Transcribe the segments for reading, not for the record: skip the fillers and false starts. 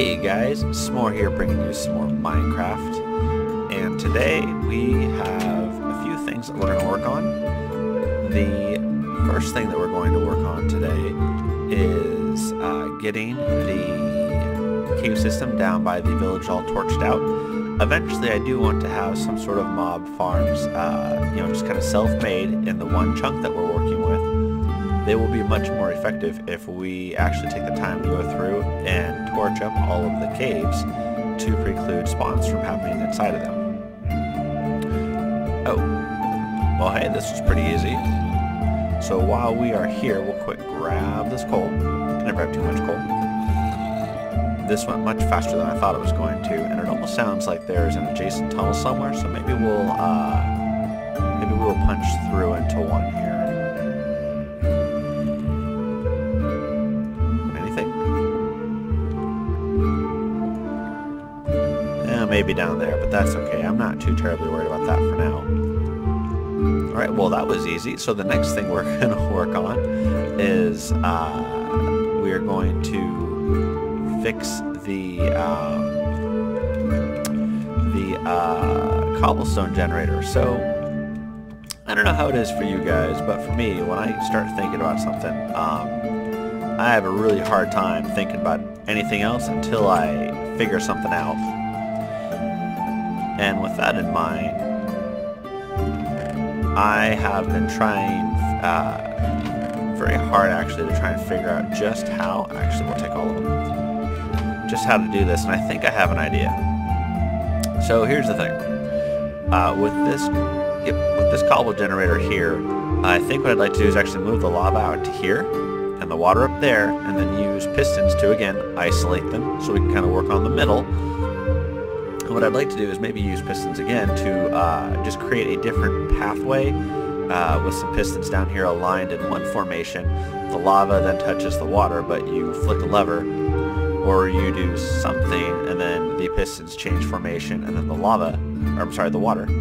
Hey guys, S'more here bringing you some more Minecraft, and today we have a few things that we're going to work on. The first thing that we're going to work on today is getting the cave system down by the village all torched out. Eventually I do want to have some sort of mob farms, just kind of self-made in the one chunk that we're working with. They will be much more effective if we actually take the time to go through and torch up all of the caves to preclude spawns from happening inside of them. Oh, well hey, this was pretty easy. So while we are here, we'll quick grab this coal. Can never have too much coal. This went much faster than I thought it was going to, and it almost sounds like there's an adjacent tunnel somewhere, so maybe we'll punch through into one here. Maybe down there, but that's okay. I'm not too terribly worried about that for now. Alright, well that was easy. So the next thing we're going to work on is we are going to fix the cobblestone generator. So I don't know how it is for you guys, but for me, when I start thinking about something, I have a really hard time thinking about anything else until I figure something out. And with that in mind, I have been trying very hard actually to try and figure out just how, actually we'll take all of them, just how to do this, and I think I have an idea. So here's the thing, with this cobble generator here, I think what I'd like to do is actually move the lava out to here, and the water up there, and then use pistons to again isolate them, so we can kind of work on the middle. And what I'd like to do is maybe use pistons again to just create a different pathway with some pistons down here aligned in one formation. The lava then touches the water, but you flick a lever or you do something and then the pistons change formation and then the water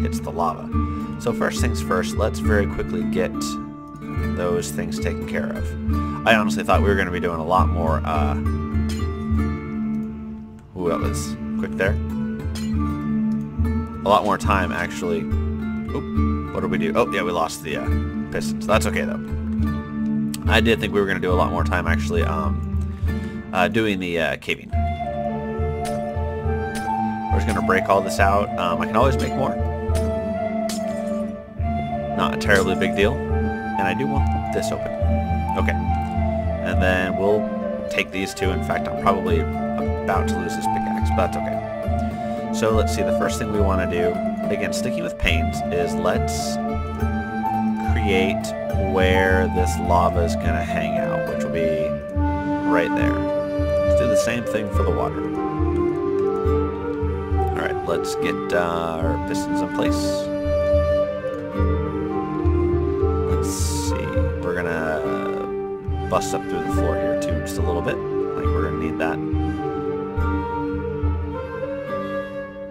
hits the lava. So first things first, let's very quickly get those things taken care of. I honestly thought we were going to be doing a lot more, ooh, that was quick there. A lot more time actually. Oop, what did we do? Oh yeah, we lost the pistons. That's okay though. I did think we were going to do a lot more time actually doing the caving. We're just going to break all this out. I can always make more. Not a terribly big deal. And I do want this open. Okay. And then we'll take these two. In fact, I'm probably about to lose this pickaxe, but that's okay. So let's see, the first thing we want to do, again, sticking with panes, is let's create where this lava is going to hang out, which will be right there. Let's do the same thing for the water. Alright, let's get our pistons in place. Let's see, we're going to bust up through the floor here too, just a little bit. Like we're going to need that.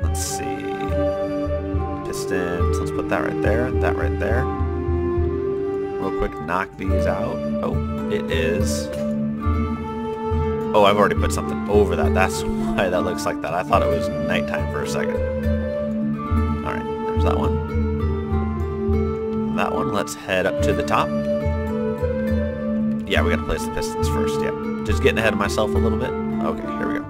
Let's see, pistons, let's put that right there, that right there. Real quick, knock these out. Oh, it is. Oh, I've already put something over that. That's why that looks like that. I thought it was nighttime for a second. Alright, there's that one. That one, let's head up to the top. Yeah, we gotta place the pistons first, yeah. Just getting ahead of myself a little bit. Okay, here we go.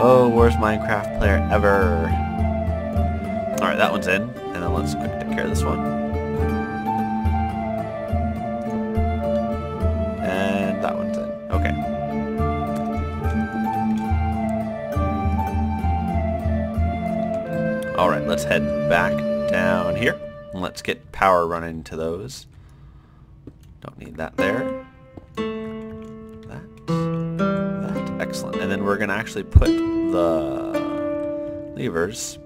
Oh, worst Minecraft player ever. Alright, that one's in. And then let's quick take care of this one. And that one's in. Okay. Alright, let's head back down here. And let's get power running to those. Don't need that there. Excellent. And then we're going to actually put the levers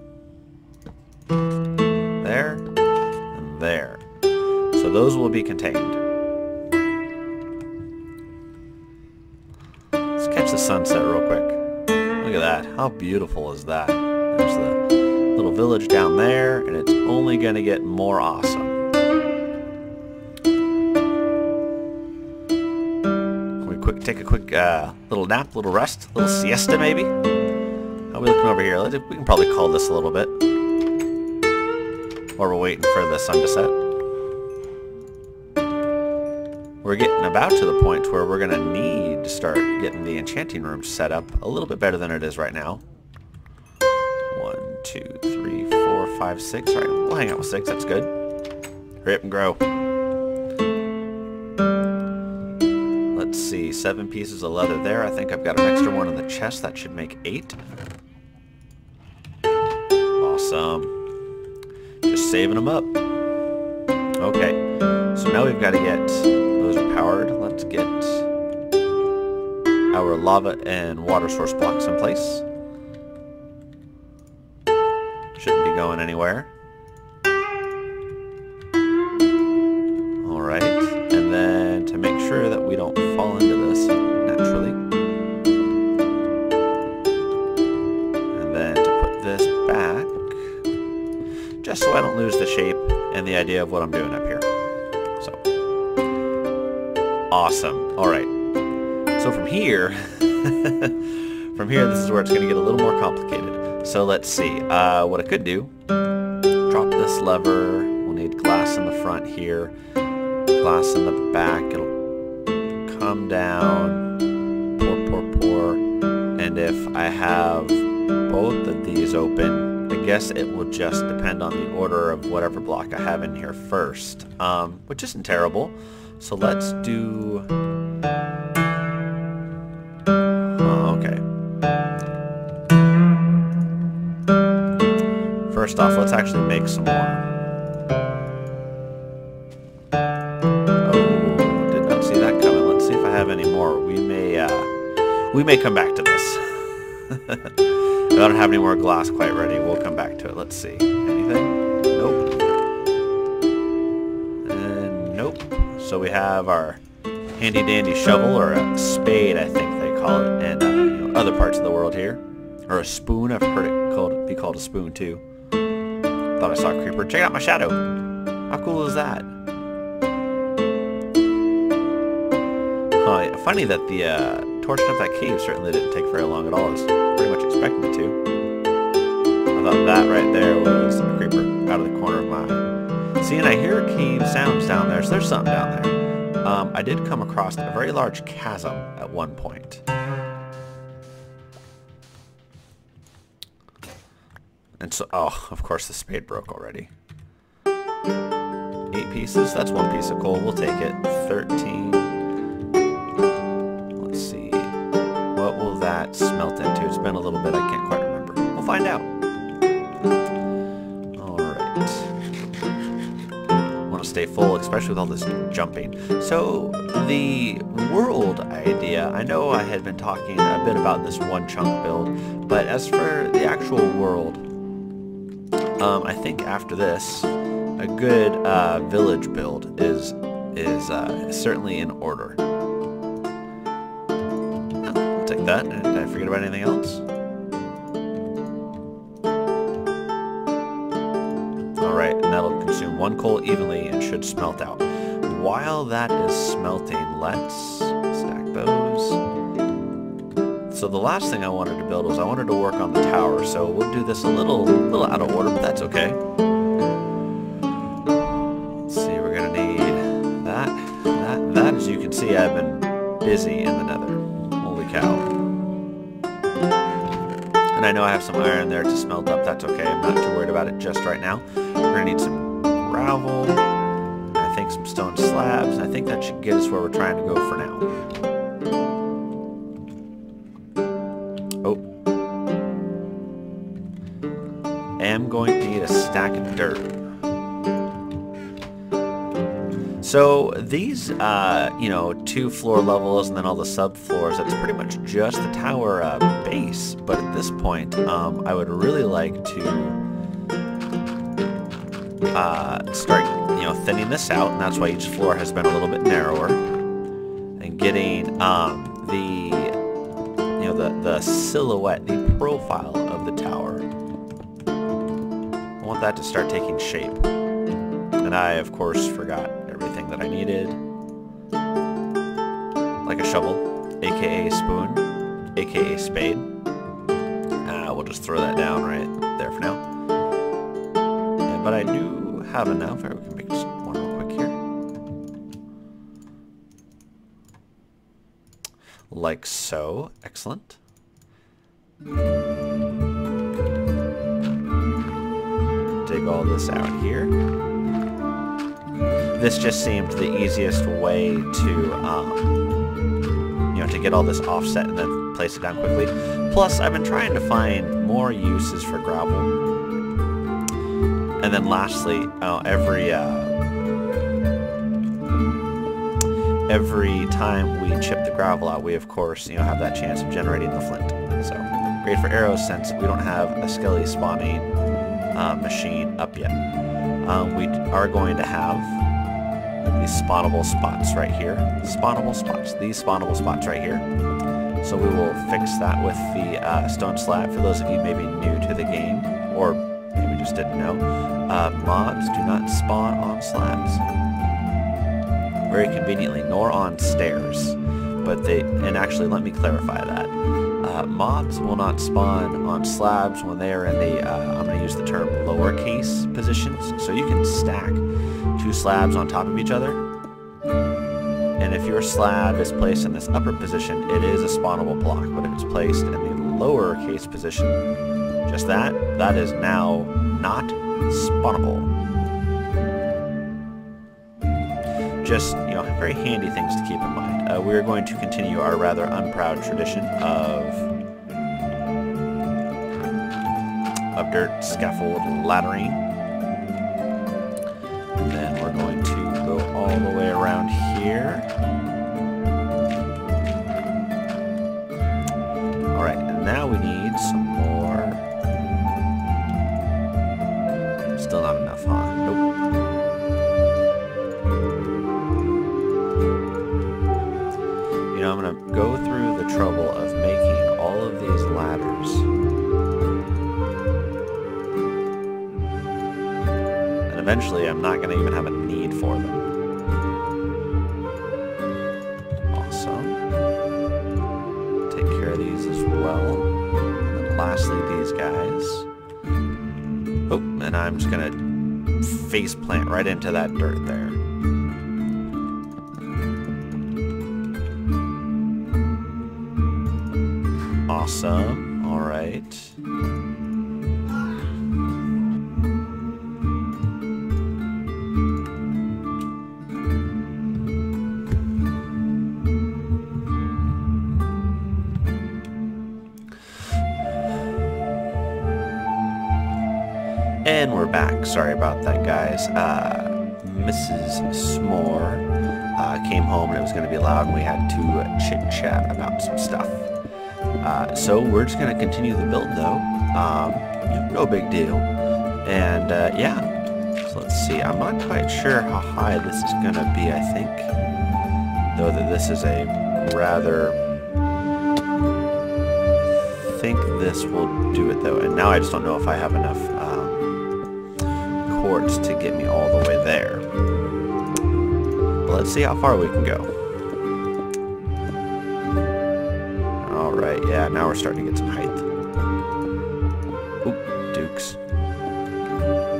there and there. So those will be contained. Let's catch the sunset real quick. Look at that. How beautiful is that? There's the little village down there, and it's only going to get more awesome. Take a quick little nap, little rest, little siesta maybe. How are we looking over here? We can probably call this a little bit while we're waiting for the sun to set. We're getting about to the point where we're going to need to start getting the enchanting room set up a little bit better than it is right now. 1, 2, 3, 4, 5, 6. All right, we'll hang out with 6. That's good. Hurry up and grow. Let's see, 7 pieces of leather there. I think I've got an extra one in the chest. That should make 8. Awesome. Just saving them up. Okay, so now we've got to get those powered. Let's get our lava and water source blocks in place. Shouldn't be going anywhere. Alright, and then to make sure that we don't fall into this naturally. And then to put this back, just so I don't lose the shape and the idea of what I'm doing up here. So, awesome. Alright, so from here, this is where it's going to get a little more complicated. So let's see, what I could do, drop this lever, we'll need glass in the front here, glass in the back, it'll come down, pour, and if I have both of these open, I guess it will just depend on the order of whatever block I have in here first, which isn't terrible. So let's do, okay. First off, let's actually make some more. Have any more. We may come back to this. I don't have any more glass quite ready. We'll come back to it. Let's see. Anything? Nope. And nope. So we have our handy dandy shovel, or a spade I think they call it, and you know, other parts of the world here. Or a spoon. I've heard it be called a spoon too. Thought I saw a creeper. Check out my shadow. How cool is that? Funny that the torching up that cave certainly didn't take very long at all. I was pretty much expecting it to. I thought that right there was a creeper out of the corner of my eye. See, and I hear cave sounds down there, so there's something down there. I did come across a very large chasm at one point. And so, oh, of course the spade broke already. 8 pieces, that's 1 piece of coal, we'll take it. 13. That smelt into. It's been a little bit, I can't quite remember. We'll find out. Alright. Want to stay full, especially with all this jumping. So, the world idea, I know I had been talking a bit about this one chunk build, but as for the actual world, I think after this, a good village build is certainly in order. Take that. Did I forget about anything else? Alright, and that'll consume 1 coal evenly and should smelt out. While that is smelting, let's stack those. So the last thing I wanted to build was I wanted to work on the tower, so we'll do this a little out of order, but that's okay. Let's see, we're gonna need that, as you can see, I've been busy in the nether. Cow. And I know I have some iron there to smelt up, that's okay, I'm not too worried about it just right now. We're going to need some gravel, I think some stone slabs, and I think that should get us where we're trying to go for now. Oh. I am going to need a stack of dirt. So these, you know, 2 floor levels and then all the subfloors, that's pretty much just the tower base. But at this point, I would really like to start, you know, thinning this out, and that's why each floor has been a little bit narrower. And getting the silhouette, the profile of the tower. I want that to start taking shape. And I, of course, forgot everything that I needed. Like a shovel, aka spoon, aka spade. We'll just throw that down right there for now. But I do have enough. Right, we can make just one real quick here. Like so. Excellent. Dig all this out here. This just seemed the easiest way to, to get all this offset and then place it down quickly. Plus, I've been trying to find more uses for gravel. And then lastly, every time we chip the gravel out, we of course, have that chance of generating the flint. So, great for arrows since we don't have a skelly spawning machine up yet. We are going to have these spawnable spots right here. These spawnable spots right here. So we will fix that with the stone slab. For those of you maybe new to the game, or maybe just didn't know, mobs do not spawn on slabs. Very conveniently, nor on stairs. But and actually let me clarify that. Mobs will not spawn on slabs when they are in the, I'm going to use the term lowercase positions. So you can stack 2 slabs on top of each other. And if your slab is placed in this upper position, it is a spawnable block. But if it's placed in the lowercase position, just that is now not spawnable. Just, very handy things to keep in mind. We're going to continue our rather unproud tradition of dirt scaffold laddering. And then we're going to go all the way around here. Alright, and now we need some more. Still not enough, huh? Nope. I'm going to go through the trouble of making all of these ladders. And eventually I'm not going to even have a need for them. Awesome. Take care of these as well. And then lastly, these guys. Oh, and I'm just going to face plant right into that dirt there. Awesome. All right. And we're back. Sorry about that, guys. Mrs. S'more came home and it was going to be loud and we had to chit-chat about some stuff. So we're just going to continue the build though, no big deal, and yeah, so let's see, I'm not quite sure how high this is going to be, I think, though that this is a rather, I think this will do it though, and now I just don't know if I have enough quartz to get me all the way there, but let's see how far we can go. Alright, yeah, now we're starting to get some height. Oop, dukes.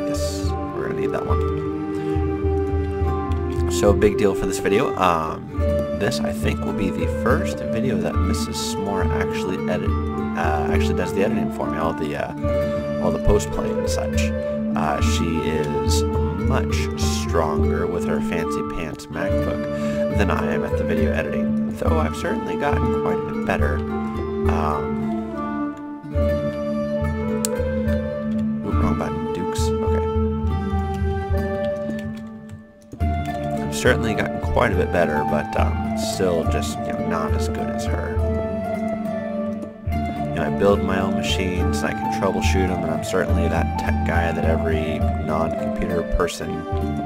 Yes, we're gonna need that one. So, big deal for this video. This, I think, will be the first video that Mrs. S'more actually does the editing for me, all the post-play and such. She is much stronger with her fancy pants MacBook than I am at the video editing, though I've certainly gotten quite a bit better. Wrong button, dukes, okay. I've certainly gotten quite a bit better, but still just, not as good as her. I build my own machines, and I can troubleshoot them, and I'm certainly that tech guy that every non-computer person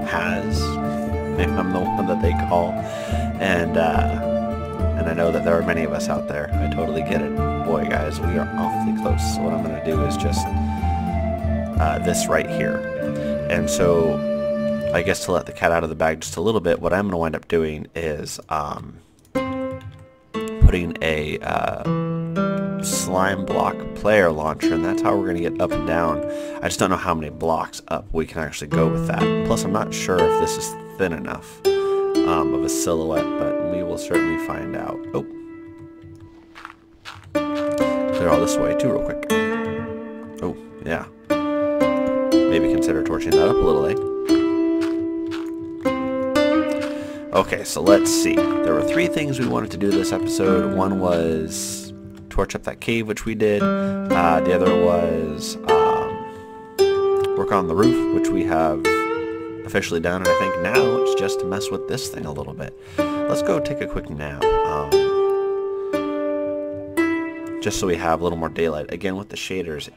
has. Maybe I'm the one that they call, and and I know that there are many of us out there. I totally get it. Boy, guys, we are awfully close. So what I'm going to do is just this right here. And so, I guess to let the cat out of the bag just a little bit, what I'm going to wind up doing is putting a slime block player launcher, and that's how we're going to get up and down. I just don't know how many blocks up we can actually go with that. Plus, I'm not sure if this is thin enough of a silhouette, but we will certainly find out. Oh. Clear all this way too real quick. Oh, yeah. Maybe consider torching that up a little, eh? Okay, so let's see. There were 3 things we wanted to do this episode. One was torch up that cave, which we did. The other was work on the roof, which we have officially done. And I think now it's just to mess with this thing a little bit. Let's go take a quick nap. Just so we have a little more daylight. Again, with the shaders,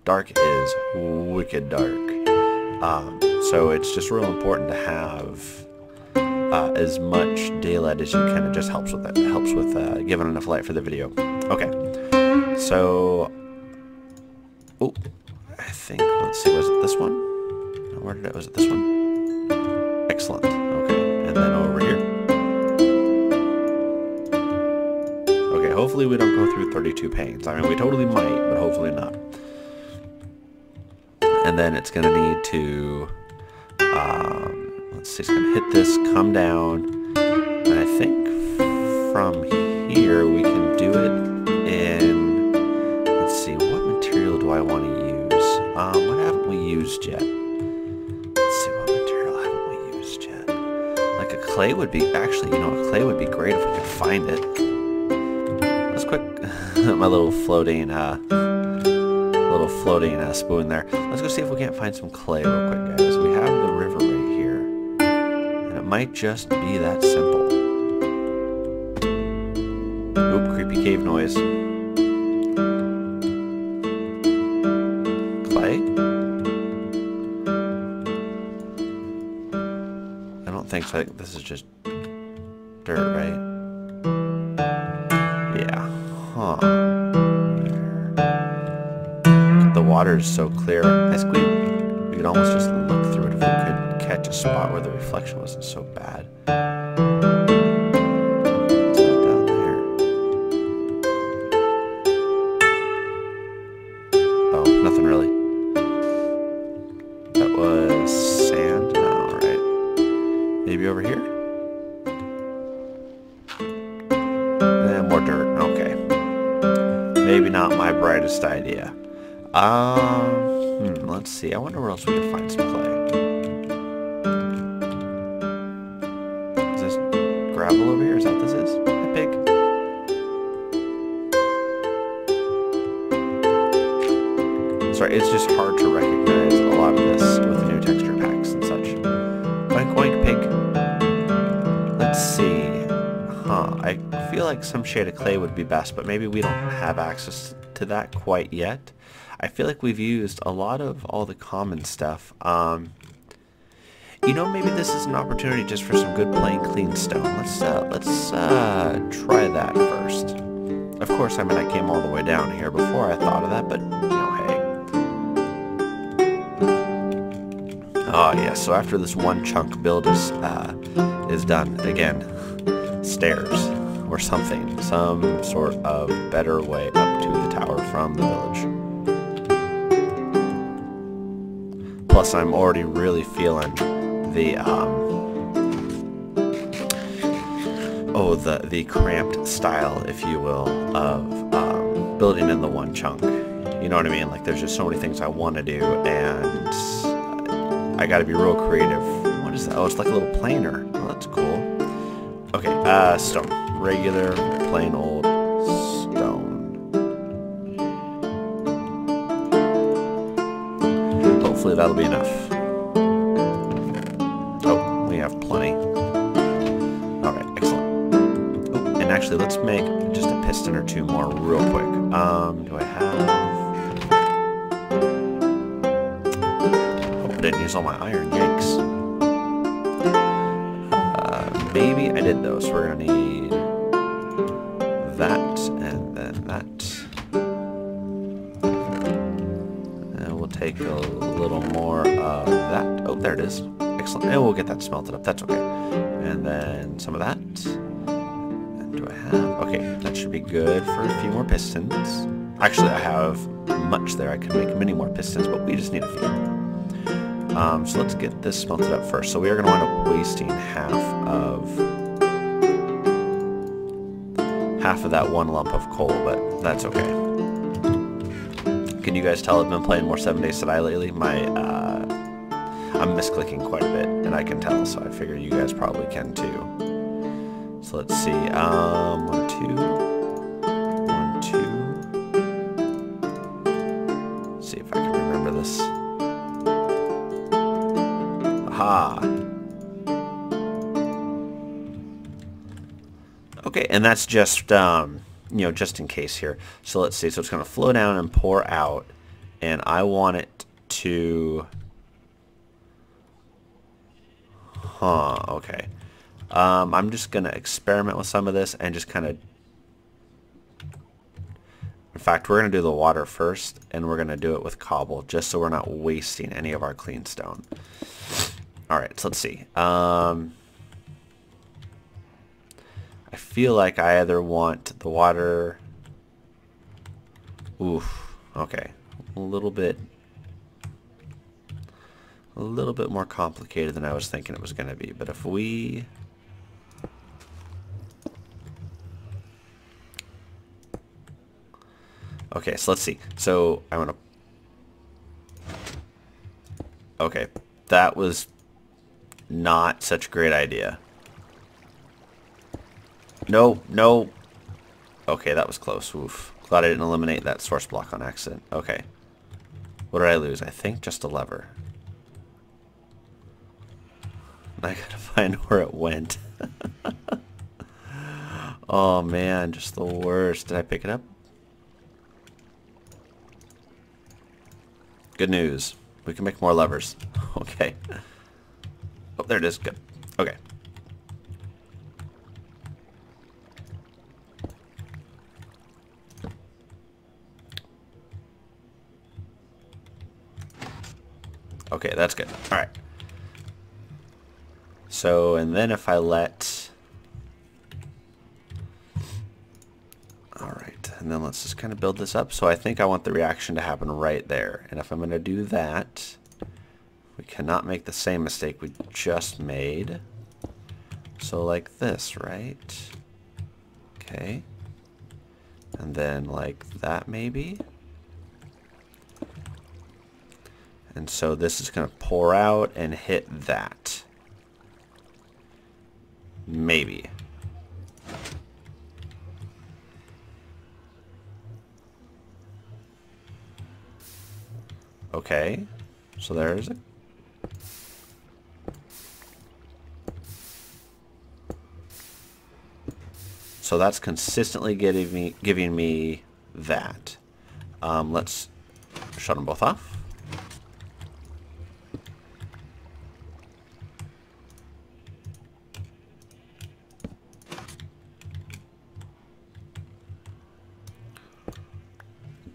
dark is wicked dark. So it's just real important to have as much daylight as you can. It just helps with that. It helps with giving enough light for the video. Okay, so I think, let's see, was it this one? No, where did it? Was it this one? Excellent. Okay, and then over here. Okay, hopefully we don't go through 32 panes. I mean, we totally might, but hopefully not. And then it's going to need to, let's see, it's going to hit this, come down, and I think from here we can do it in, let's see, what material do I want to use? What haven't we used yet? Let's see, what material haven't we used yet? Like a clay would be, actually, you know, a clay would be great if we could find it. Let's quick, my little floating spoon there. Let's go see if we can't find some clay real quick, guys. We have the river right here, and it might just be that simple. Oop, creepy cave noise. Clay? I don't think so. I think this is just dirt, right? Yeah. Huh. The water is so clear. I think we could almost just look through it if we could catch a spot where the reflection wasn't so bad. What's that down there? Oh, nothing really. That was sand? No, right. Maybe over here? More dirt. Okay. Maybe not my brightest idea. Let's see. I wonder where else we can find some clay. Is this gravel over here? Is that what this is? That big? Sorry, it's just hard to recognize a lot of this with the new texture packs and such. Oink oink pig. Let's see. I feel like some shade of clay would be best, but maybe we don't have access to that quite yet. I feel like we've used a lot of all the common stuff. You know, maybe this is an opportunity just for some good plain clean stone. Let's try that first. Of course, I mean, I came all the way down here before I thought of that, but, you know, hey. Oh, yeah, so after this one chunk build is done, again, stairs or something, some sort of better way up to the tower from the village. Plus, I'm already really feeling the the cramped style, if you will, of building in the one chunk. You know what I mean? Like, there's just so many things I want to do, and I got to be real creative. What is that? Oh, it's like a little planer. Oh, that's cool. Okay, stone. Regular, plain old stone. Hopefully that'll be enough. Oh, we have plenty. Alright, excellent. Oh, and actually, let's make just a piston or two more real quick. Do I have... Oh, I didn't use all my iron, yikes. Maybe I did though, so we're gonna need that, and then that. And we'll take a little more of that. Oh, there it is. Excellent. And we'll get that smelted up. That's okay. And then some of that. And do I have... Okay, that should be good for a few more pistons. Actually, I have much there. I can make many more pistons, but we just need a few. So let's get this smelted up first. So we are going to wind up wasting half of that one lump of coal, but that's okay. Can you guys tell I've been playing more 7 Days to Die lately? I'm misclicking quite a bit, and I can tell, so I figure you guys probably can too. So let's see. 1, 2. 1, 2. See if I can remember this. Aha. Okay, and that's just, just in case here. So let's see. So it's going to flow down and pour out, and I want it to... okay. I'm just going to experiment with some of this and just kind of... In fact, we're going to do the water first, and we're going to do it with cobble, just so we're not wasting any of our clean stone. Alright, so let's see. I feel like I either want the water... Oof. Okay. A little bit more complicated than I was thinking it was going to be. But if we... Okay, so let's see. So I'm going to... Okay, that was not such a great idea. No, no. Okay, that was close. Oof. Glad I didn't eliminate that source block on accident. Okay. What did I lose? I think just a lever. I gotta find where it went. Oh man, just the worst. Did I pick it up? Good news. We can make more levers. Okay. Oh, there it is. Good. Okay. Okay, that's good. All right. So, and then if I let... Alright, and then let's just kind of build this up. So I think I want the reaction to happen right there. And if I'm going to do that, we cannot make the same mistake we just made. So like this, right? Okay. And then like that maybe. And so this is going to pour out and hit that. Maybe. Okay. So there's a... So that's consistently giving me that. Let's shut them both off.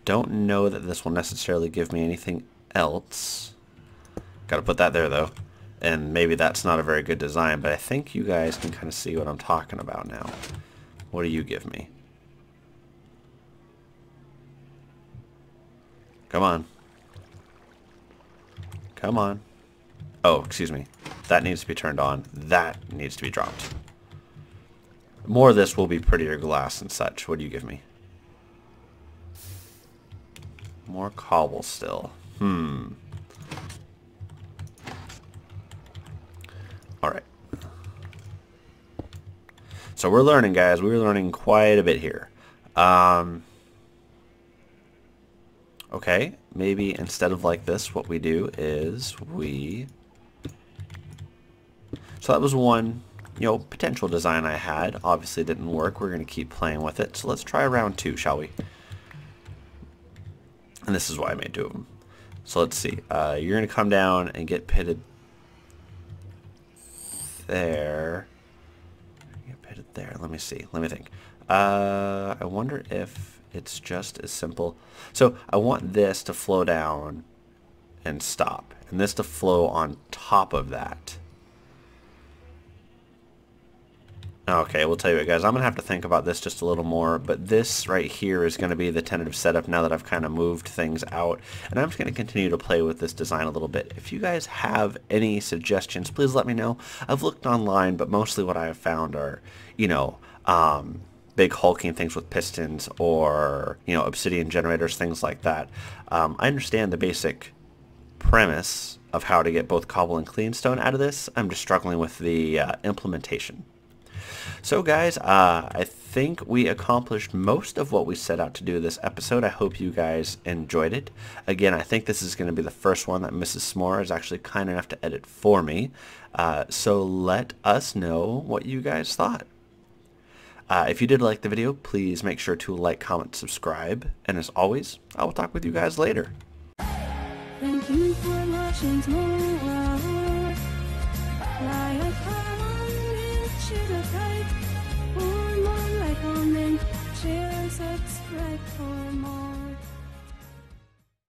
Don't know that this will necessarily give me anything else. Got to put that there though. And maybe that's not a very good design, but I think you guys can kind of see what I'm talking about now. What do you give me? Come on. Come on. Oh, excuse me. That needs to be turned on. That needs to be dropped. More of this will be prettier glass and such. What do you give me? More cobble still. Alright. So we're learning, guys. We're learning quite a bit here. Okay. Maybe instead of like this, what we do is we... So that was one, potential design I had. Obviously it didn't work. We're going to keep playing with it. So let's try round 2, shall we? And this is why I made 2 of them. So let's see. You're going to come down and get pitted there. Get pitted there. Let me see. Let me think. I wonder if it's just as simple. So I want this to flow down and stop, and this to flow on top of that. Okay, we'll tell you what, guys, I'm going to have to think about this just a little more, but this right here is going to be the tentative setup now that I've kind of moved things out, and I'm just going to continue to play with this design a little bit. If you guys have any suggestions, please let me know. I've looked online, but mostly what I have found are, you know, big hulking things with pistons or, you know, obsidian generators, things like that. I understand the basic premise of how to get both cobble and clean stone out of this. I'm just struggling with the implementation. So guys, I think we accomplished most of what we set out to do this episode. I hope you guys enjoyed it. Again, I think this is going to be the first one that Mrs. S'more is actually kind enough to edit for me. So let us know what you guys thought. If you did like the video, please make sure to like, comment, subscribe. And as always, I will talk with you guys later. Thank you for watching share, subscribe for more.